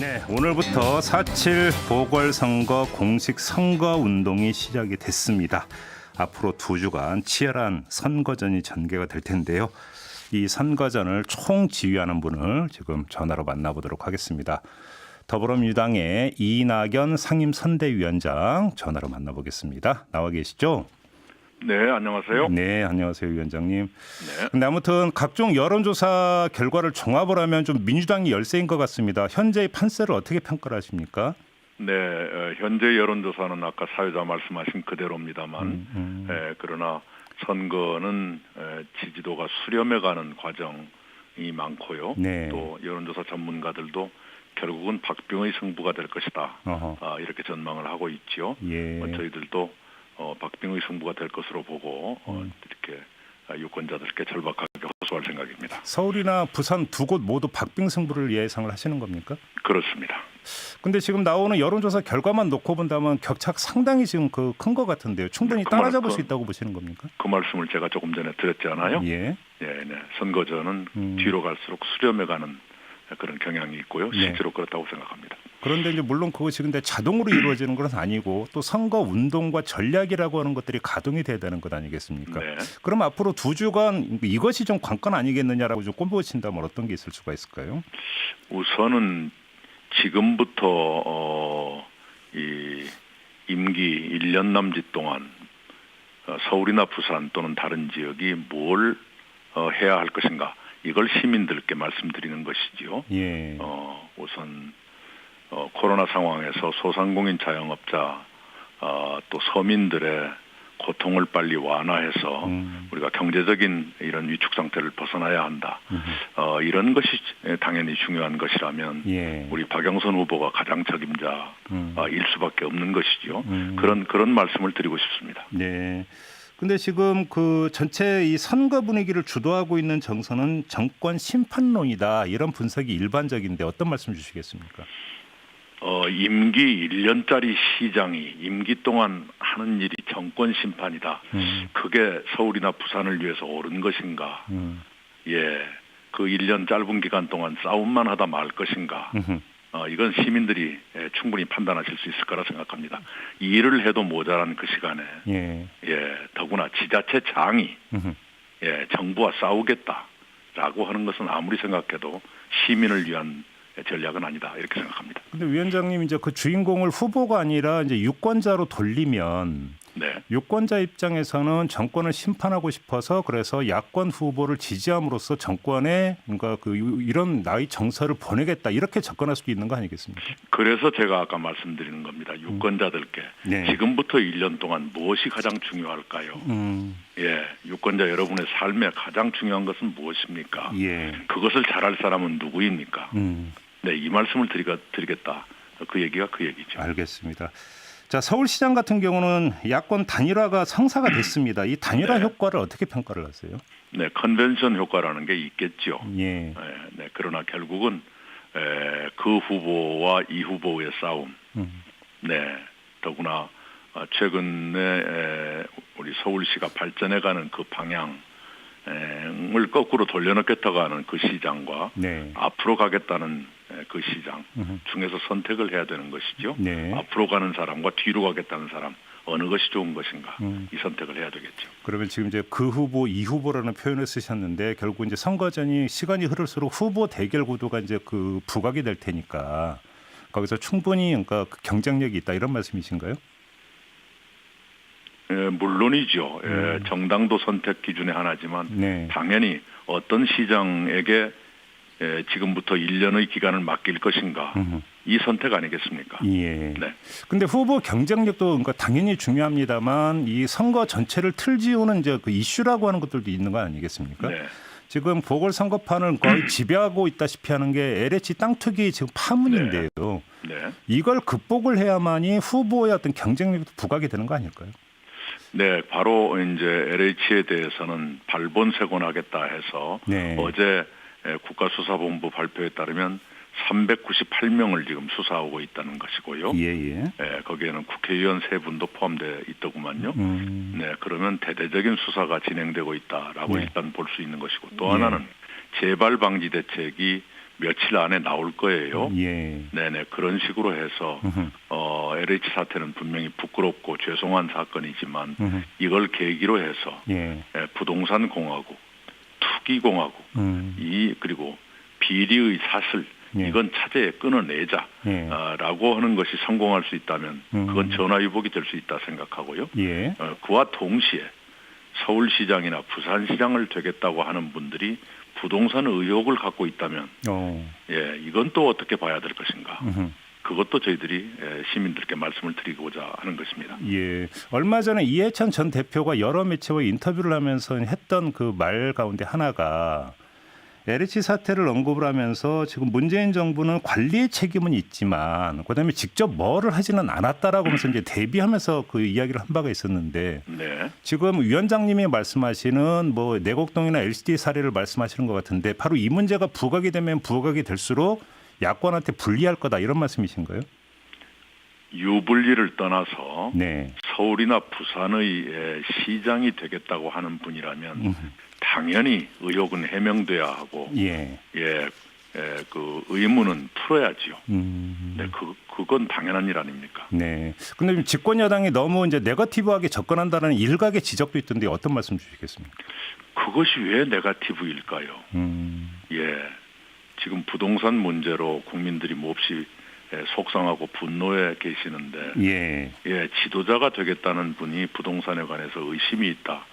네, 오늘부터 4.7 보궐선거 공식 선거운동이 시작이 됐습니다. 앞으로 2주간 치열한 선거전이 전개가 될 텐데요. 이 선거전을 총지휘하는 분을 지금 전화로 만나보도록 하겠습니다. 더불어민주당의 이낙연 상임선대위원장 전화로 만나보겠습니다. 나와 계시죠? 네, 안녕하세요. 네, 안녕하세요, 위원장님. 네. 근데 아무튼 각종 여론조사 결과를 종합을 하면 좀 민주당이 열세인 것 같습니다. 현재의 판세를 어떻게 평가를 하십니까? 네, 현재 여론조사는 아까 사회자 말씀하신 그대로입니다만, 그러나 선거는 지지도가 수렴해가는 과정이 많고요. 네. 또 여론조사 전문가들도 결국은 박빙의 승부가 될 것이다. 이렇게 전망을 하고 있지요. 예. 저희들도 박빙의 승부가 될 것으로 보고 이렇게 유권자들께 절박하게 호소할 생각입니다. 서울이나 부산 두 곳 모두 박빙 승부를 예상을 하시는 겁니까? 그렇습니다. 근데 지금 나오는 여론조사 결과만 놓고 본다면 격차가 상당히 지금 큰 것 같은데요. 충분히 따라잡을 수 있다고 보시는 겁니까? 그 말씀을 제가 조금 전에 드렸잖아요. 예. 네. 선거전은 뒤로 갈수록 수렴해가는 그런 경향이 있고요. 실제로 그렇다고 생각합니다. 그런데 이제 물론 그것이 근데 자동으로 이루어지는 건 아니고 또 선거 운동과 전략이라고 하는 것들이 가동이 돼야 되는 것 아니겠습니까? 네. 그럼 앞으로 2주간 이것이 좀 관건 아니겠느냐라고 좀 꼽으신다면 어떤 게 있을 수가 있을까요? 우선은 지금부터 이 임기 1년 남짓 동안 서울이나 부산 또는 다른 지역이 뭘 해야 할 것인가, 이걸 시민들께 말씀드리는 것이지요. 예. 우선 코로나 상황에서 소상공인 자영업자 또 서민들의 고통을 빨리 완화해서 우리가 경제적인 이런 위축 상태를 벗어나야 한다. 이런 것이 당연히 중요한 것이라면 우리 박영선 후보가 가장 책임자일 수밖에 없는 것이죠. 그런 말씀을 드리고 싶습니다. 네. 근데 지금 그 전체 이 선거 분위기를 주도하고 있는 정서는 정권 심판론이다, 이런 분석이 일반적인데 어떤 말씀 주시겠습니까? 임기 1년짜리 시장이 임기 동안 하는 일이 정권 심판이다. 그게 서울이나 부산을 위해서 옳은 것인가? 예, 그 1년 짧은 기간 동안 싸움만 하다 말 것인가? 이건 시민들이 충분히 판단하실 수 있을 거라 생각합니다. 일을 해도 모자란 그 시간에 더구나 지자체장이 정부와 싸우겠다라고 하는 것은 아무리 생각해도 시민을 위한 전략은 아니다, 이렇게 생각합니다. 근데 위원장님, 이제 그 주인공을 후보가 아니라 이제 유권자로 돌리면 유권자 입장에서는 정권을 심판하고 싶어서 그래서 야권 후보를 지지함으로써 정권에 그러니까 이런 나의 정서를 보내겠다, 이렇게 접근할 수도 있는 거 아니겠습니까? 그래서 제가 아까 말씀드리는 겁니다. 유권자들께 지금부터 1년 동안 무엇이 가장 중요할까요? 유권자 여러분의 삶에 가장 중요한 것은 무엇입니까? 그것을 잘할 사람은 누구입니까? 이 말씀을 드리겠다. 그 얘기가 그 얘기죠. 알겠습니다. 자, 서울시장 같은 경우는 야권 단일화가 성사가 됐습니다. 이 단일화 효과를 어떻게 평가를 하세요? 네, 컨벤션 효과라는 게 있겠죠. 그러나 결국은 그 후보와 이 후보의 싸움. 더구나 최근에 우리 서울시가 발전해가는 그 방향을 거꾸로 돌려놓겠다고 하는 그 시장과 앞으로 가겠다는 그 시장 중에서 선택을 해야 되는 것이죠. 앞으로 가는 사람과 뒤로 가겠다는 사람, 어느 것이 좋은 것인가, 이 선택을 해야 되겠죠. 그러면 지금 이제 그 후보, 이 후보라는 표현을 쓰셨는데 결국 이제 선거전이 시간이 흐를수록 후보 대결 구도가 이제 그 부각이 될 테니까 거기서 충분히 그러니까 경쟁력이 있다, 이런 말씀이신가요? 물론이죠. 정당도 선택 기준의 하나지만 당연히 어떤 시장에게 지금부터 1년의 기간을 맡길 것인가, 이 선택 아니겠습니까? 근데 후보 경쟁력도 그러니까 당연히 중요합니다만 이 선거 전체를 틀지우는 이제 그 이슈라고 하는 것들도 있는 거 아니겠습니까? 지금 보궐선거판을 거의 지배하고 있다시피 하는 게 LH 땅 투기 지금 파문인데요. 이걸 극복을 해야만이 후보의 어떤 경쟁력도 부각이 되는 거 아닐까요? 바로 이제 LH에 대해서는 발본색원하겠다 해서 어제 국가수사본부 발표에 따르면 398명을 지금 수사하고 있다는 것이고요. 거기에는 국회의원 3분도 포함되어 있더구만요. 그러면 대대적인 수사가 진행되고 있다라고 일단 볼 수 있는 것이고, 또 하나는 재발 방지 대책이 며칠 안에 나올 거예요. 예. 네네 그런 식으로 해서 LH 사태는 분명히 부끄럽고 죄송한 사건이지만 이걸 계기로 해서 예. 부동산 공화국, 투기 공화국, 그리고 비리의 사슬 예. 이건 차제에 끊어내자. 예. 라고 하는 것이 성공할 수 있다면 그건 전화위복이 될 수 있다 생각하고요. 예. 그와 동시에 서울시장이나 부산시장을 되겠다고 하는 분들이 부동산 의혹을 갖고 있다면 예, 이건 또 어떻게 봐야 될 것인가. 그것도 저희들이 시민들께 말씀을 드리고자 하는 것입니다. 예. 얼마 전에 이해찬 전 대표가 여러 매체와 인터뷰를 하면서 했던 그 말 가운데 하나가 LH 사태를 언급을 하면서 지금 문재인 정부는 관리의 책임은 있지만 그다음에 직접 뭐를 하지는 않았다라고 하면서 이제 대비하면서 그 이야기를 한 바가 있었는데 네. 지금 위원장님이 말씀하시는 뭐 내곡동이나 LCD 사례를 말씀하시는 것 같은데 바로 이 문제가 부각이 되면 부각이 될수록 야권한테 불리할 거다 이런 말씀이신가요? 유불리를 떠나서 네. 서울이나 부산의 시장이 되겠다고 하는 분이라면 당연히 의혹은 해명돼야 하고 그 의무는 풀어야지요. 네, 그건 당연한 일 아닙니까? 네. 근데 집권 여당이 너무 이제 네거티브하게 접근한다는 일각의 지적도 있던데 어떤 말씀 주시겠습니까? 그것이 왜 네거티브일까요? 예, 지금 부동산 문제로 국민들이 몹시 속상하고 분노해 계시는데 지도자가 되겠다는 분이 부동산에 관해서 의심이 있다.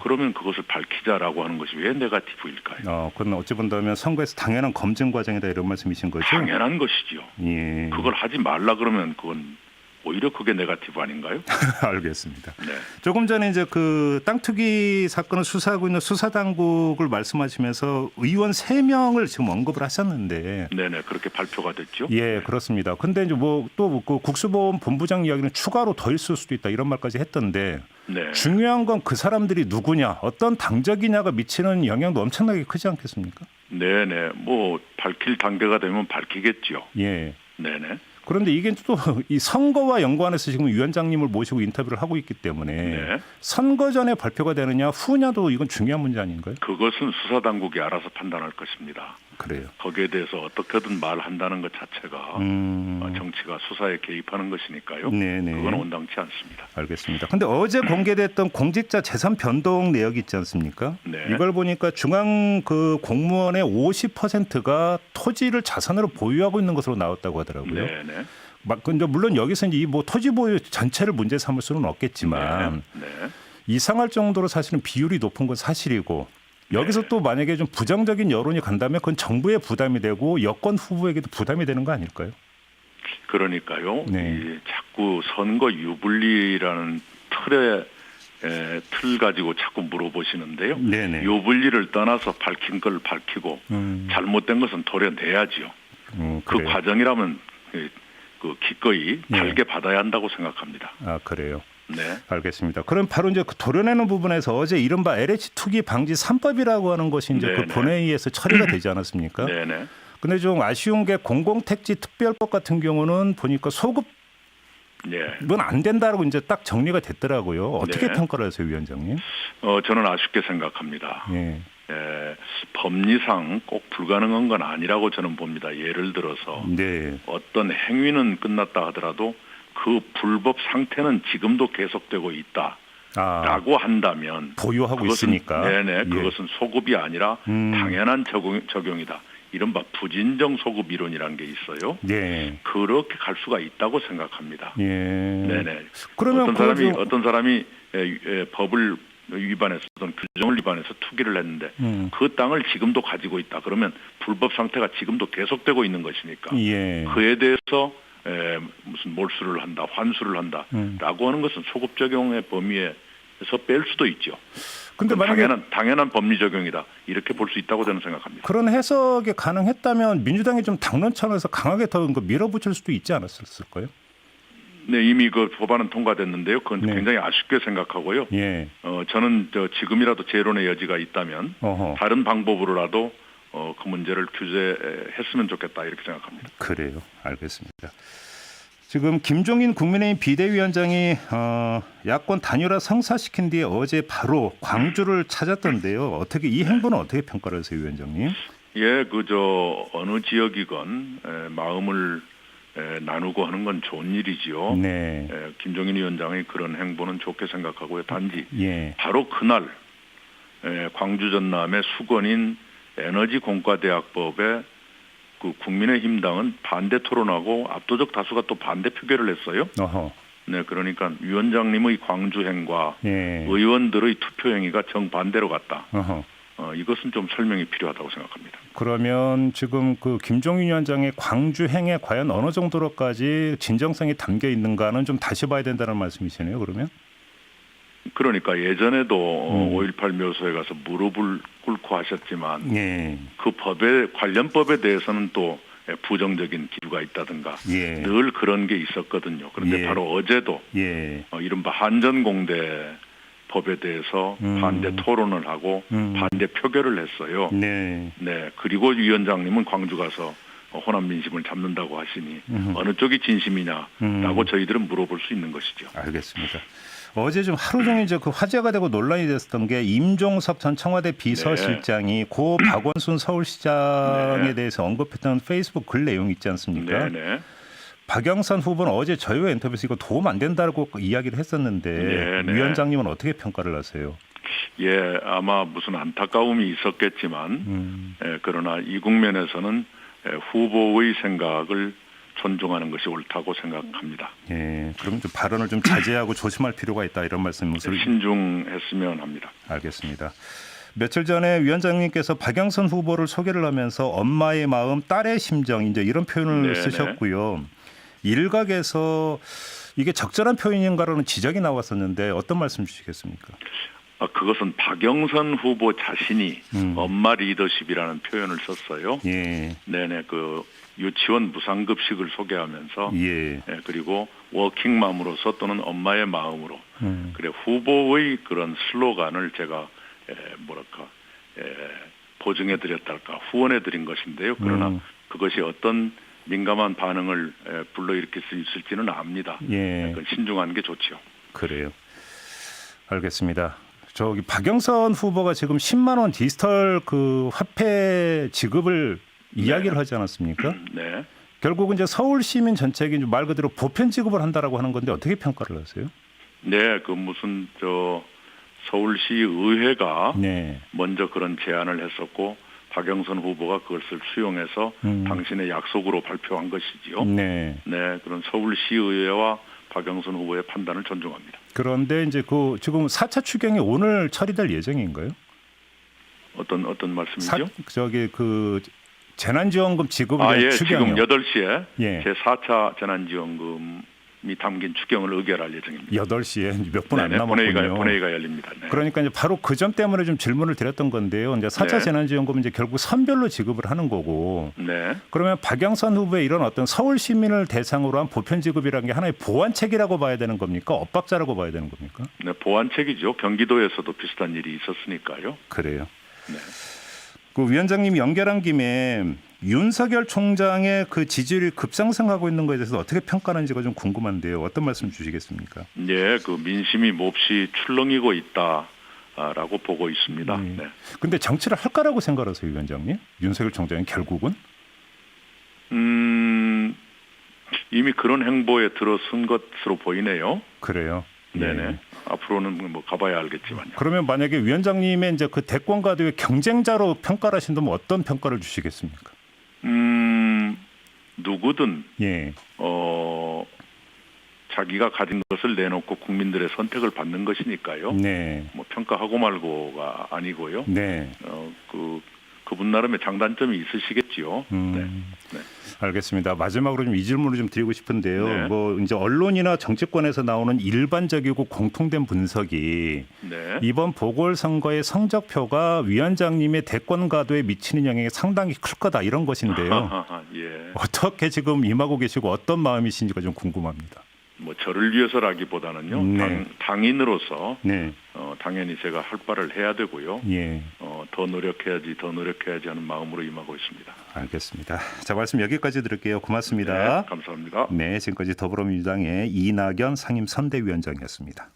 그러면 그것을 밝히자라고 하는 것이 왜 네거티브일까요? 그건 어찌 본다면 선거에서 당연한 검증 과정이다 이런 말씀이신 거죠? 당연한 것이죠. 예. 그걸 하지 말라 그러면 그건 오히려 그게 네거티브 아닌가요? 알겠습니다. 네. 조금 전에 이제 그 땅 투기 사건을 수사하고 있는 수사당국을 말씀하시면서 의원 3명을 지금 언급을 하셨는데, 네네 그렇게 발표가 됐죠. 예, 그렇습니다. 근데 이제 뭐 또 그 국수보험 본부장 이야기는 추가로 더 있을 수도 있다 이런 말까지 했던데, 네. 중요한 건 그 사람들이 누구냐, 어떤 당적이냐가 미치는 영향도 엄청나게 크지 않겠습니까? 네네 뭐 밝힐 단계가 되면 밝히겠죠. 예. 네네. 그런데 이게 또 이 선거와 연관해서 지금 위원장님을 모시고 인터뷰를 하고 있기 때문에 선거 전에 발표가 되느냐 후냐도 이건 중요한 문제 아닌가요? 그것은 수사당국이 알아서 판단할 것입니다. 그래요. 거기에 대해서 어떻게든 말한다는 것 자체가 정치가 수사에 개입하는 것이니까요. 네네. 그건 온당치 않습니다. 알겠습니다. 그런데 어제 공개됐던 공직자 재산 변동 내역이 있지 않습니까? 네. 이걸 보니까 중앙 그 공무원의 50%가 토지를 자산으로 보유하고 있는 것으로 나왔다고 하더라고요. 네네. 근데 물론 여기서 이 뭐 토지 보유 전체를 문제 삼을 수는 없겠지만 이상할 정도로 사실은 비율이 높은 건 사실이고 여기서 또 만약에 좀 부정적인 여론이 간다면 그건 정부에 부담이 되고 여권 후보에게도 부담이 되는 거 아닐까요? 그러니까요. 자꾸 선거 유불리라는 틀 가지고 자꾸 물어보시는데요. 네네. 유불리를 떠나서 밝힌 걸 밝히고 잘못된 것은 도려내야지요. 그 과정이라면 그 기꺼이 달게 받아야 한다고 생각합니다. 아, 그래요? 네. 알겠습니다. 그럼 바로 이제 그 도려내는 부분에서 어제 이른바 LH 투기 방지 3법이라고 하는 것이 이제 그 본회의에서 처리가 되지 않았습니까? 네네. 근데 좀 아쉬운 게 공공택지 특별법 같은 경우는 보니까 소급은 안 된다라고 이제 딱 정리가 됐더라고요. 어떻게 평가를 하세요, 위원장님? 저는 아쉽게 생각합니다. 법리상 꼭 불가능한 건 아니라고 저는 봅니다. 예를 들어서 어떤 행위는 끝났다 하더라도 그 불법 상태는 지금도 계속되고 있다라고 한다면 보유하고 그것은, 있으니까. 그것은 소급이 아니라 당연한 적용이다. 이른바 부진정 소급 이론이라는 게 있어요. 그렇게 갈 수가 있다고 생각합니다. 그러면 어떤 사람이 법을 위반해서 어떤 규정을 위반해서 투기를 했는데 그 땅을 지금도 가지고 있다. 그러면 불법 상태가 지금도 계속되고 있는 것이니까 그에 대해서 무슨 몰수를 한다, 환수를 한다라고 하는 것은 소급 적용의 범위에서 뺄 수도 있죠. 근데 만약에 당연한 법리 적용이다 이렇게 볼 수 있다고 저는 생각합니다. 그런 해석이 가능했다면 민주당이 좀 당론 차원에서 강하게 더 밀어붙일 수도 있지 않았을까요? 네, 이미 그 법안은 통과됐는데요. 그건 굉장히 아쉽게 생각하고요. 저는 지금이라도 재론의 여지가 있다면 다른 방법으로라도 그 문제를 규제했으면 좋겠다 이렇게 생각합니다. 그래요. 알겠습니다. 지금 김종인 국민의힘 비대위원장이 야권 단일화 성사시킨 뒤에 어제 바로 광주를 찾았던데요. 어떻게 이 행보는 어떻게 평가를 하세요, 위원장님? 예, 그저 어느 지역이건 마음을 나누고 하는 건 좋은 일이지요. 네. 김종인 위원장의 그런 행보는 좋게 생각하고요. 단지 예. 바로 그날 광주 전남의 수건인 에너지공과대학법에 그 국민의힘당은 반대 토론하고 압도적 다수가 또 반대 표결을 했어요. 어허. 네, 그러니까 위원장님의 광주행과 예. 의원들의 투표행위가 정반대로 갔다. 어허. 이것은 좀 설명이 필요하다고 생각합니다. 그러면 지금 그 김종인 위원장의 광주행에 과연 어느 정도로까지 진정성이 담겨 있는가는 좀 다시 봐야 된다는 말씀이시네요. 그러면? 그러니까 예전에도 5.18 묘소에 가서 무릎을 꿇고 하셨지만 예. 그 법에 관련 법에 대해서는 또 부정적인 기류가 있다든가 예. 늘 그런 게 있었거든요. 그런데 예. 바로 어제도 예. 이른바 한전공대 법에 대해서 반대 토론을 하고 반대 표결을 했어요. 네. 네. 그리고 위원장님은 광주 가서 호남 민심을 잡는다고 하시니 어느 쪽이 진심이냐라고 저희들은 물어볼 수 있는 것이죠. 알겠습니다. 어제 좀 하루 종일 그 화제가 되고 논란이 됐었던 게 임종석 전 청와대 비서실장이 고 박원순 서울시장에 네. 대해서 언급했던 페이스북 글 내용 있지 않습니까? 네네. 박영선 후보는 어제 저희와 인터뷰에서 이거 도움 안 된다고 이야기를 했었는데 네네. 위원장님은 어떻게 평가를 하세요? 예, 아마 무슨 안타까움이 있었겠지만 그러나 이 국면에서는 후보의 생각을 존중하는 것이 옳다고 생각합니다. 예, 그럼 좀 발언을 좀 자제하고 조심할 필요가 있다 이런 말씀을 신중했으면 합니다. 알겠습니다. 며칠 전에 위원장님께서 박영선 후보를 소개를 하면서 엄마의 마음, 딸의 심정 이제 이런 표현을 네네. 쓰셨고요. 일각에서 이게 적절한 표현인가라는 지적이 나왔었는데 어떤 말씀 주시겠습니까? 그것은 박영선 후보 자신이 엄마 리더십이라는 표현을 썼어요. 예. 네네, 그 유치원 무상급식을 소개하면서 예. 그리고 워킹맘으로서 또는 엄마의 마음으로 그래 후보의 그런 슬로건을 제가 보증해드렸달까 후원해드린 것인데요. 그러나 그것이 어떤 민감한 반응을 불러일으킬 수 있을지는 압니다. 예. 신중한 게 좋죠. 그래요. 알겠습니다. 저기 박영선 후보가 지금 10만 원 디지털 그 화폐 지급을 이야기를 하지 않았습니까? 네. 결국은 이제 서울 시민 전체에게 말 그대로 보편 지급을 한다라고 하는 건데 어떻게 평가를 하세요? 네, 그 무슨 서울시 의회가 네. 먼저 그런 제안을 했었고 박영선 후보가 그것을 수용해서 당신의 약속으로 발표한 것이지요. 네. 네, 그런 서울시 의회와 박영선 후보의 판단을 존중합니다. 그런데 이제 그 지금 4차 추경이 오늘 처리될 예정인가요? 어떤 말씀이죠? 저기 그 재난지원금 지급 예, 추경이요. 지금 8시에 예. 제4차 재난지원금이 담긴 추경을 의결할 예정입니다. 8시에 몇 분 안 남았군요. 본회의가 열립니다. 네. 그러니까 이제 바로 그 점 때문에 좀 질문을 드렸던 건데요. 이제 4차 네. 재난지원금은 이제 결국 선별로 지급을 하는 거고. 네. 그러면 박영선 후보의 이런 어떤 서울 시민을 대상으로 한 보편 지급이라는 게 하나의 보완책이라고 봐야 되는 겁니까? 엇박자라고 봐야 되는 겁니까? 네, 보완책이죠. 경기도에서도 비슷한 일이 있었으니까요. 그래요. 네. 그 위원장님이 연결한 김에 윤석열 총장의 그 지지율이 급상승하고 있는 것에 대해서 어떻게 평가하는지가 좀 궁금한데요. 어떤 말씀 주시겠습니까? 네, 그 민심이 몹시 출렁이고 있다라고 보고 있습니다. 네. 근데 정치를 할까라고 생각하세요, 위원장님? 윤석열 총장이 결국은? 이미 그런 행보에 들어선 것으로 보이네요. 그래요. 네네. 예. 앞으로는 뭐 가봐야 알겠지만요. 그러면 만약에 위원장님의 이제 그 대권과도의 경쟁자로 평가를 하신다면 어떤 평가를 주시겠습니까? 누구든 예. 자기가 가진 것을 내놓고 국민들의 선택을 받는 것이니까요. 네. 뭐 평가하고 말고가 아니고요. 네. 그분 나름의 장단점이 있으시겠지요. 네. 네. 알겠습니다. 마지막으로 좀 이 질문을 좀 드리고 싶은데요. 네. 뭐 이제 언론이나 정치권에서 나오는 일반적이고 공통된 분석이 네. 이번 보궐선거의 성적표가 위원장님의 대권 가도에 미치는 영향이 상당히 클 거다 이런 것인데요. 예. 어떻게 지금 임하고 계시고 어떤 마음이신지가 좀 궁금합니다. 뭐 저를 위해서라기보다는요. 네. 당인으로서 네. 당연히 제가 할 바를 해야 되고요. 예. 더 노력해야지 하는 마음으로 임하고 있습니다. 알겠습니다. 자, 말씀 여기까지 들을게요. 고맙습니다. 네, 감사합니다. 네, 지금까지 더불어민주당의 이낙연 상임선대위원장이었습니다.